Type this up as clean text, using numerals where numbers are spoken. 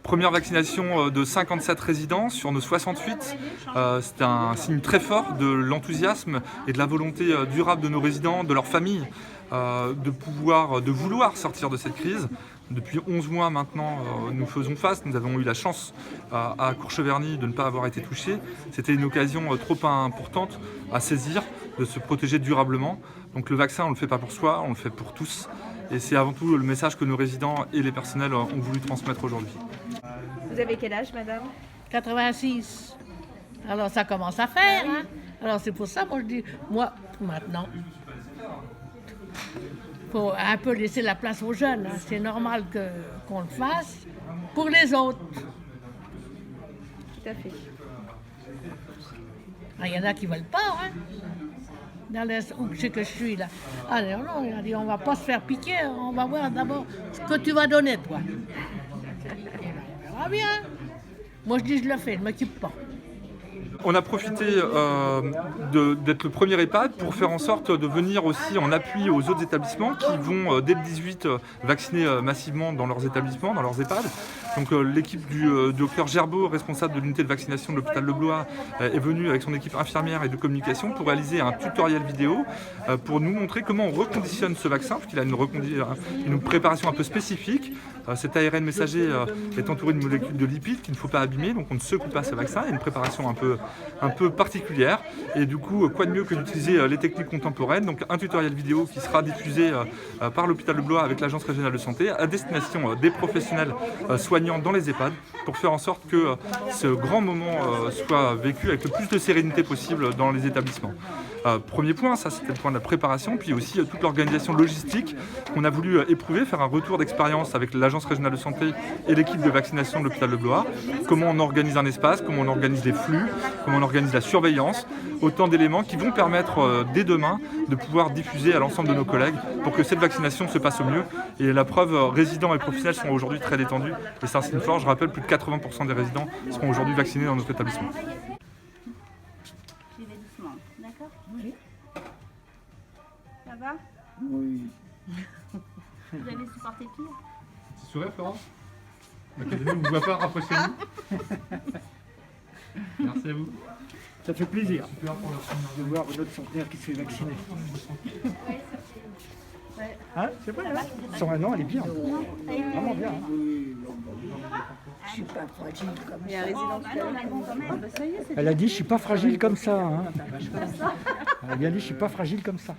Première vaccination de 57 résidents sur nos 68. C'est un signe très fort de l'enthousiasme et de la volonté durable de nos résidents, de leurs familles, de vouloir sortir de cette crise. Depuis 11 mois maintenant, nous faisons face. Nous avons eu la chance à Courcheverny de ne pas avoir été touchés. C'était une occasion trop importante à saisir, de se protéger durablement. Donc le vaccin, on ne le fait pas pour soi, on le fait pour tous. Et c'est avant tout le message que nos résidents et les personnels ont voulu transmettre aujourd'hui. Vous avez quel âge, madame? 86. Alors ça commence à faire, hein? Alors c'est pour ça, moi je dis, moi, maintenant, faut un peu laisser la place aux jeunes. Hein. C'est normal qu'on le fasse pour les autres. Tout à fait. Il y en a qui ne veulent pas, hein? Dans où c'est que je suis là. Ah non, il a dit, on va pas se faire piquer, on va voir d'abord ce que tu vas donner, toi. On verra bien. Moi je dis, je le fais, je ne m'occupe pas. On a profité d'être le premier EHPAD pour faire en sorte de venir aussi en appui aux autres établissements qui vont dès le 18 vacciner massivement dans leurs établissements, dans leurs EHPAD. Donc l'équipe du docteur Gerbeau, responsable de l'unité de vaccination de l'hôpital de Blois, est venue avec son équipe infirmière et de communication pour réaliser un tutoriel vidéo pour nous montrer comment on reconditionne ce vaccin, parce qu'il a une préparation un peu spécifique. Cet ARN messager est entouré de molécules de lipides qu'il ne faut pas abîmer, donc on ne secoue pas ce vaccin. Il y a une préparation un peu particulière, et du coup quoi de mieux que d'utiliser les techniques contemporaines. Donc un tutoriel vidéo qui sera diffusé par l'hôpital de Blois avec l'agence régionale de santé à destination des professionnels soignants dans les EHPAD pour faire en sorte que ce grand moment soit vécu avec le plus de sérénité possible dans les établissements. Premier point, ça c'était le point de la préparation, puis aussi toute l'organisation logistique qu'on a voulu éprouver, faire un retour d'expérience avec l'agence régionale de santé et l'équipe de vaccination de l'hôpital de Blois. Comment on organise un espace, comment on organise les flux, comment on organise la surveillance, autant d'éléments qui vont permettre dès demain de pouvoir diffuser à l'ensemble de nos collègues pour que cette vaccination se passe au mieux. Et la preuve, résidents et professionnels sont aujourd'hui très détendus et c'est un signe fort. Je rappelle, plus de 80% des résidents seront aujourd'hui vaccinés dans notre établissement. J'y vais doucement, d'accord? Oui. Ça va? Oui. Vous avez supporté pire? Tu souris, Florence? L'académie ne vous voit pas, rapprochez-vous. Merci à vous. Ça fait plaisir de voir notre centenaire qui se fait vacciner. Hein, c'est vrai, hein? 101 ans, elle est bien. Vraiment bien. Hein? Je suis pas fragile comme Il y a un résident quand même. Ça y est, c'est Elle a dit, je suis pas fragile comme ça. Hein? Elle a bien dit, je suis pas fragile comme ça.